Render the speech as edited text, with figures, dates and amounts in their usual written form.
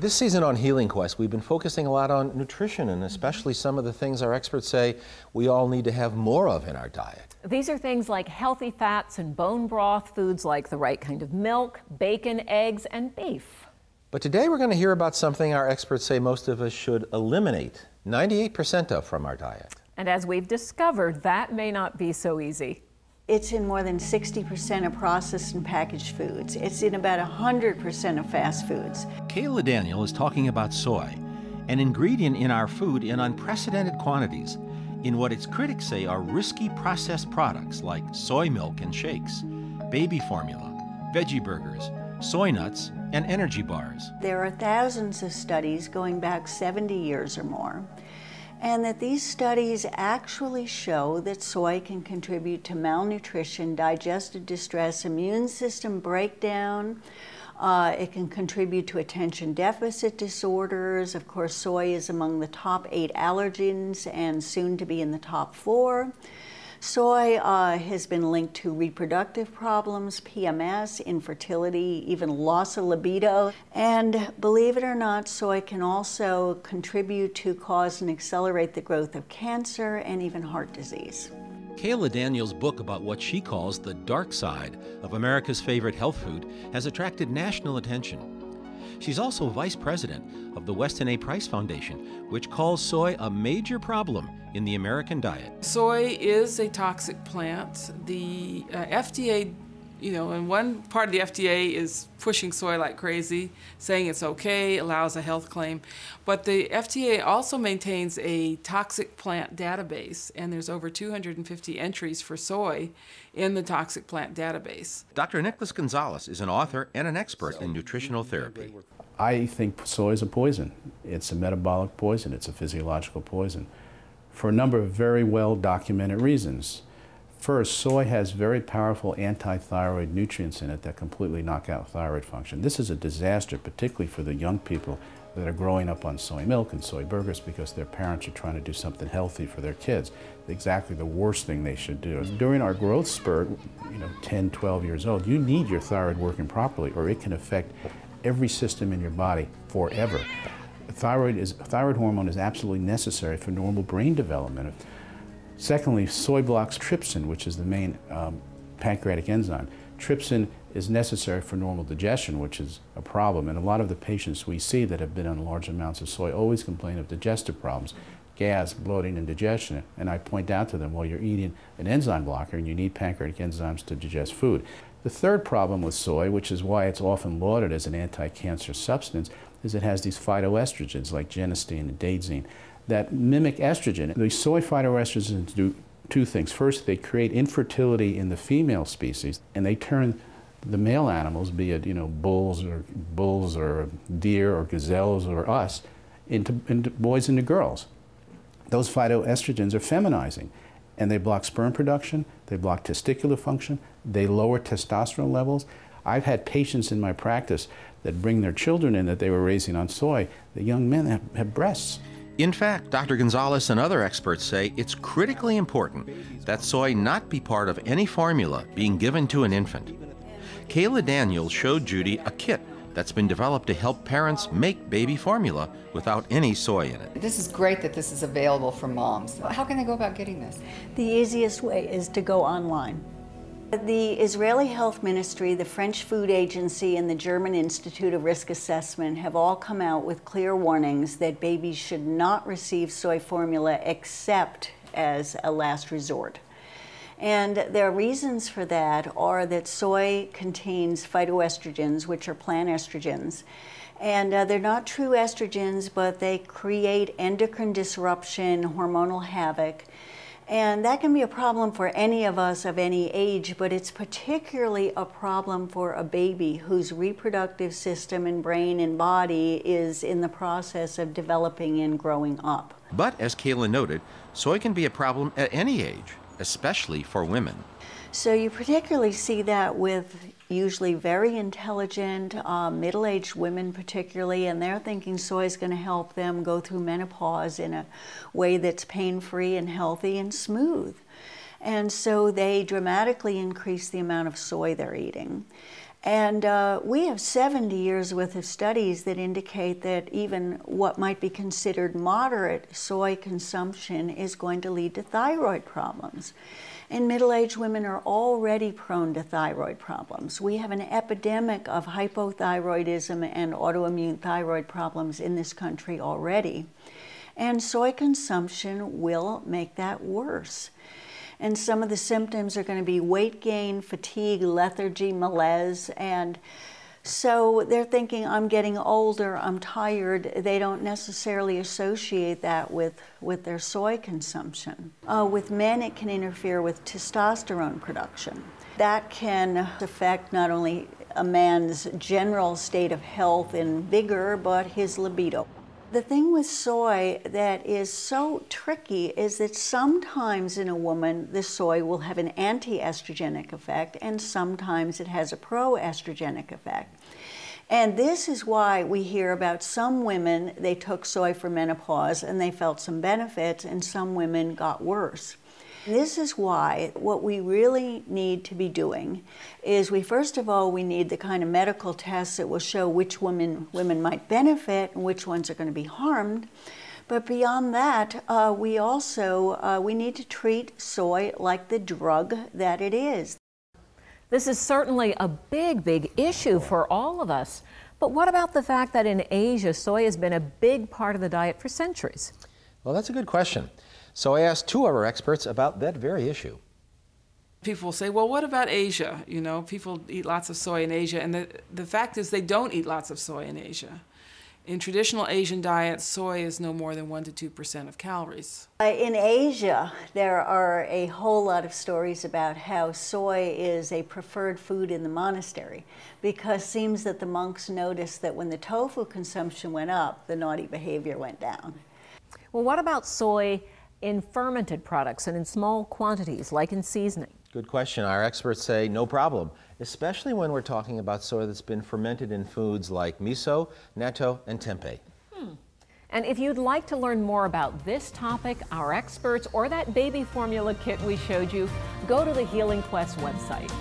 This season on Healing Quest, we've been focusing a lot on nutrition and especially some of the things our experts say we all need to have more of in our diet. These are things like healthy fats and bone broth, foods like the right kind of milk, bacon, eggs, and beef. But today we're going to hear about something our experts say most of us should eliminate 98% of from our diet. And as we've discovered, that may not be so easy. It's in more than 60% of processed and packaged foods. It's in about 100% of fast foods. Kayla Daniel is talking about soy, an ingredient in our food in unprecedented quantities, in what its critics say are risky processed products like soy milk and shakes, baby formula, veggie burgers, soy nuts, and energy bars. There are thousands of studies going back 70 years or more, and that these studies actually show that soy can contribute to malnutrition, digestive distress, immune system breakdown. It can contribute to attention deficit disorders. Of course, soy is among the top 8 allergens and soon to be in the top 4. Soy has been linked to reproductive problems, PMS, infertility, even loss of libido. And believe it or not, soy can also contribute to cause and accelerate the growth of cancer and even heart disease. Kayla Daniel's book about what she calls the dark side of America's favorite health food has attracted national attention. She's also vice president of the Weston A. Price Foundation, which calls soy a major problem in the American diet. Soy is a toxic plant. The FDA, and one part of the FDA is pushing soy like crazy, saying it's okay, allows a health claim. But the FDA also maintains a toxic plant database, and there's over 250 entries for soy in the toxic plant database. Dr. Nicholas Gonzalez is an author and an expert in nutritional therapy. I think soy is a poison. It's a metabolic poison. It's a physiological poison for a number of very well documented reasons. First, soy has very powerful anti-thyroid nutrients in it that completely knock out thyroid function. This is a disaster, particularly for the young people that are growing up on soy milk and soy burgers because their parents are trying to do something healthy for their kids. Exactly the worst thing they should do. During our growth spurt, 10, 12 years old, you need your thyroid working properly or it can affect every system in your body forever. Thyroid hormone is absolutely necessary for normal brain development. Secondly, soy blocks trypsin, which is the main pancreatic enzyme. Trypsin is necessary for normal digestion, which is a problem. And a lot of the patients we see that have been on large amounts of soy always complain of digestive problems, gas, bloating, and digestion. And I point out to them, well, you're eating an enzyme blocker and you need pancreatic enzymes to digest food. The third problem with soy, which is why it's often lauded as an anti-cancer substance, is it has these phytoestrogens like genistein and daidzein that mimic estrogen. The soy phytoestrogens do two things. First, they create infertility in the female species, and they turn the male animals, be it bulls or deer or gazelles or us, into boys and into girls. Those phytoestrogens are feminizing, and they block sperm production, they block testicular function, they lower testosterone levels. I've had patients in my practice that bring their children in that they were raising on soy. The young men have breasts. In fact, Dr. Gonzalez and other experts say it's critically important that soy not be part of any formula being given to an infant. Kayla Daniel showed Judy a kit that's been developed to help parents make baby formula without any soy in it. This is great that this is available for moms. How can they go about getting this? The easiest way is to go online. The Israeli Health Ministry, the French Food Agency, and the German Institute of Risk Assessment have all come out with clear warnings that babies should not receive soy formula except as a last resort. And their reasons for that are that soy contains phytoestrogens, which are plant estrogens. And they're not true estrogens, but they create endocrine disruption, hormonal havoc. And that can be a problem for any of us of any age, but it's particularly a problem for a baby whose reproductive system and brain and body is in the process of developing and growing up. But as Kayla noted, soy can be a problem at any age, especially for women. So you particularly see that with usually very intelligent, middle-aged women particularly, and they're thinking soy is going to help them go through menopause in a way that's pain-free and healthy and smooth. And so they dramatically increase the amount of soy they're eating. And we have 70 years worth of studies that indicate that even what might be considered moderate soy consumption is going to lead to thyroid problems. And middle-aged women are already prone to thyroid problems. We have an epidemic of hypothyroidism and autoimmune thyroid problems in this country already. And soy consumption will make that worse. And some of the symptoms are going to be weight gain, fatigue, lethargy, malaise. And so they're thinking, I'm getting older, I'm tired. They don't necessarily associate that with their soy consumption. With men, it can interfere with testosterone production. That can affect not only a man's general state of health and vigor, but his libido. The thing with soy that is so tricky is that sometimes in a woman, the soy will have an anti-estrogenic effect, and sometimes it has a pro-estrogenic effect. And this is why we hear about some women, they took soy for menopause and they felt some benefits, and some women got worse. This is why what we really need to be doing is first of all, we need the kind of medical tests that will show which women might benefit and which ones are going to be harmed. But beyond that, we also we need to treat soy like the drug that it is. This is certainly a big issue for all of us. But what about the fact that in Asia, soy has been a big part of the diet for centuries? Well, that's a good question. So I asked two of our experts about that very issue. People say, well, what about Asia? You know, people eat lots of soy in Asia, and the fact is they don't eat lots of soy in Asia. In traditional Asian diets, soy is no more than 1 to 2% of calories. In Asia, there are a whole lot of stories about how soy is a preferred food in the monastery, because it seems that the monks noticed that when the tofu consumption went up, the naughty behavior went down. Well, what about soy in fermented products and in small quantities, like in seasoning? Good question. Our experts say no problem, especially when we're talking about soy that's been fermented in foods like miso, natto, and tempeh. And if you'd like to learn more about this topic, our experts, or that baby formula kit we showed you, go to the Healing Quest website.